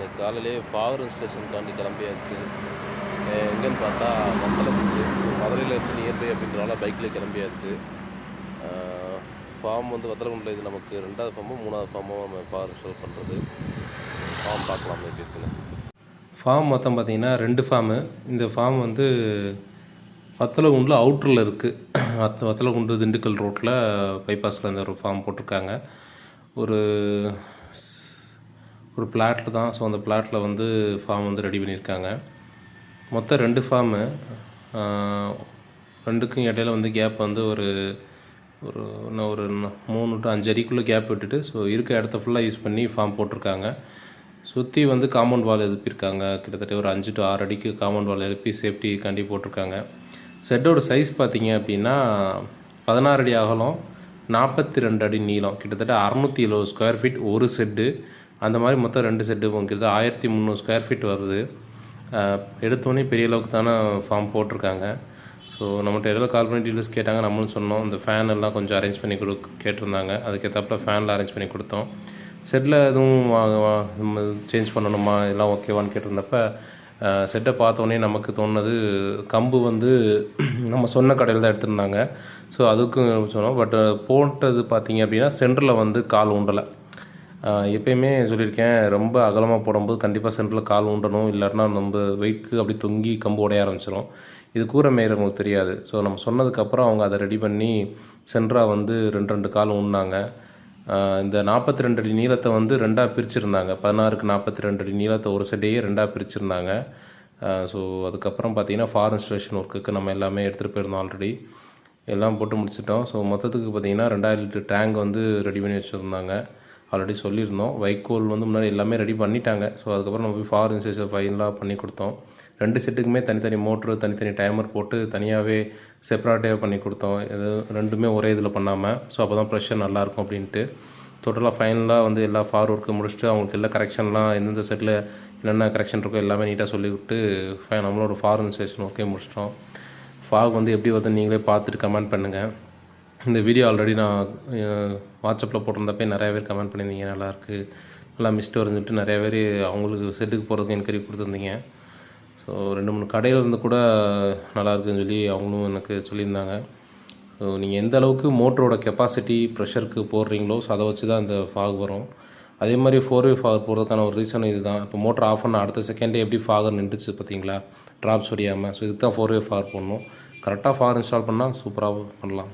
இன்னைக்கு காலையிலேயே fogger station தாண்டி கிளம்பியாச்சு. எங்கேன்னு பார்த்தா வத்தலக்குண்டு. ஸோ மதுரையிலேருந்து நியர்பை அப்படின்றனால பைக்கில் கிளம்பியாச்சு. ஃபார்ம் வந்து வத்தலக்குண்டில் இது நமக்கு 2வது ஃபார்மோ 3வது ஃபார்மோ நம்ம ஃபாகர் இன்ஸ்டால் பண்ணுறது. ஃபார்ம் பார்க்கலாம் எப்படி இருக்குன்னு. ஃபார்ம் மொத்தம் பார்த்திங்கன்னா 2 ஃபார்மு. இந்த ஃபார்ம் வந்து வத்தலக்குண்டில் அவுட்டரில் இருக்குது. வத்தலக்குண்டு திண்டுக்கல் ரோட்டில் பைபாஸில் இந்த ஒரு ஃபார்ம் போட்டிருக்காங்க. ஒரு பிளாட்டில் தான். ஸோ அந்த பிளாட்டில் வந்து ஃபார்ம் வந்து ரெடி பண்ணியிருக்காங்க. மொத்தம் 2 ஃபார்மு. 2க்கும் இடையில வந்து கேப் வந்து ஒரு 3 to 5 அடிக்குள்ளே கேப் விட்டுட்டு ஸோ இருக்க இடத்த ஃபுல்லாக யூஸ் பண்ணி ஃபார்ம் போட்டிருக்காங்க. சுற்றி வந்து காம்பவுண்ட் வால் எழுப்பியிருக்காங்க. கிட்டத்தட்ட ஒரு 5 to 6 அடிக்கு காம்பவுண்ட் வால் எழுப்பி சேஃப்டிக்காண்டி போட்டிருக்காங்க. செட்டோட சைஸ் பார்த்திங்க அப்படின்னா 16 அடி அகலம், 42 அடி நீளம், கிட்டத்தட்ட 670 ஸ்கொயர் ஃபீட் ஒரு செட்டு. அந்த மாதிரி மொத்தம் 2 செட்டு கிட்டத்தட்ட 1300 ஸ்கொயர் ஃபீட் வருது. எடுத்தோடனே பெரிய அளவுக்கு தானே ஃபார்ம் போட்டிருக்காங்க. ஸோ நம்மகிட்ட எல்லாம் கால் பண்ணி டீட்டெயில்ஸ் கேட்டாங்க. நம்மளும் சொன்னோம். இந்த ஃபேன் எல்லாம் கொஞ்சம் அரேஞ்ச் பண்ணி கேட்டிருந்தாங்க. அதுக்கேற்றப்பல ஃபேனில் அரேஞ்ச் பண்ணி கொடுத்தோம். செட்டில் எதுவும் சேஞ்ச் பண்ணணுமா, எல்லாம் ஓகேவான்னு கேட்டிருந்தப்ப செட்டை பார்த்தோன்னே நமக்கு தோணுது கம்பு வந்து நம்ம சொன்ன கடையில் தான் எடுத்திருந்தாங்க. ஸோ அதுக்கும் சொன்னோம். பட் போட்டது பார்த்திங்க அப்படின்னா சென்டரில் வந்து கால் ஊண்டலை. எப்பயுமே சொல்லியிருக்கேன், ரொம்ப அகலமாக போடும்போது கண்டிப்பாக சென்டரில் கால் ஊண்டணும். இல்லாட்டினா நம்ம வெயிட்க்கு அப்படி தொங்கி கம்பு உடைய ஆரம்பிச்சிடும். இது கூரை மேயறவங்களுக்கு தெரியாது. ஸோ நம்ம சொன்னதுக்கப்புறம் அவங்க அதை ரெடி பண்ணி சென்டராக வந்து 2 கால் ஊண்டினாங்க. இந்த 42 அடி நீளத்தை வந்து 2ஆக பிரிச்சுருந்தாங்க. 16க்கு 42 அடி நீளத்தை ஒரு செட்டையே 2ஆக பிரிச்சுருந்தாங்க. ஸோ அதுக்கப்புறம் பார்த்திங்கன்னா ஃபார் இன்ஸ்டலேஷன் ஒர்க்குக்கு நம்ம எல்லாமே எடுத்துகிட்டு போயிருந்தோம். ஆல்ரெடி எல்லாம் போட்டு முடிச்சிட்டோம். ஸோ மொத்தத்துக்கு பார்த்திங்கன்னா 2000 லிட்டர் டேங்க் வந்து ரெடி பண்ணி வச்சுருந்தாங்க. ஆல்ரெடி சொல்லியிருந்தோம். வைக்கோல் வந்து முன்னாடி எல்லாமே ரெடி பண்ணிட்டாங்க. ஸோ அதுக்கப்புறம் நம்ம போய் ஃபார் இன்ஸ்டலேஷன் ஃபைனலாக பண்ணி கொடுத்தோம். 2 செட்டுக்குமே தனித்தனி மோட்ரு, தனித்தனி டைமர் போட்டு தனியாகவே செப்பரேட்டாக பண்ணி கொடுத்தோம். இது 2மே ஒரே இதில் பண்ணாமல். ஸோ அப்போ தான் ப்ரெஷர் நல்லாயிருக்கும் அப்படின்ட்டு டோட்டலாக ஃபைனலாக வந்து எல்லா ஃபார் ஒர்க்கு முடிச்சுட்டு அவங்களுக்கு எல்லா கரெக்ஷன்லாம் எந்தெந்த செட்டில் என்னென்ன கரெக்ஷன் இருக்கோ எல்லாமே நீட்டாக சொல்லிவிட்டு நம்மளோட ஃபார் இன்ஸ்டலேஷன் ஒர்க்கே முடிச்சிட்டோம். ஃபாக் வந்து எப்படி வருதுன்னு நீங்களே பார்த்துட்டு கமெண்ட் பண்ணுங்கள். இந்த வீடியோ ஆல்ரெடி நான் வாட்ஸ்அப்பில் போட்டிருந்தப்போ நிறைய பேர் கமெண்ட் பண்ணியிருந்தீங்க. நல்லாயிருக்கு, நல்லா மிஸ்ட்டு வரைஞ்சிட்டு நிறைய பேர் அவங்களுக்கு செட்டுக்கு போகிறதுக்கு என்கரி கொடுத்துருந்தீங்க. ஸோ 2-3 கடையில் இருந்து கூட நல்லாயிருக்குன்னு சொல்லி அவங்களும் எனக்கு சொல்லியிருந்தாங்க. ஸோ நீங்கள் எந்த அளவுக்கு மோட்டரோட கெப்பாசிட்டி ப்ரெஷருக்கு போடுறீங்களோ ஸோ அதை வச்சு தான் இந்த ஃபாக் வரும். அதே மாதிரி 4-வே ஃபாகர் போடுறதுக்கான ஒரு ரீசன் இது தான். இப்போ மோட்டர் ஆஃப் பண்ண அடுத்த செகண்டே எப்படி ஃபாகர் நின்றுச்சு பார்த்தீங்களா, ட்ராப்ஸ் வடியாமல். ஸோ இதுக்கு தான் 4-வே ஃபாகர் போடணும். கரெக்டாக ஃபாகர் இன்ஸ்டால் பண்ணால் சூப்பராக பண்ணலாம்.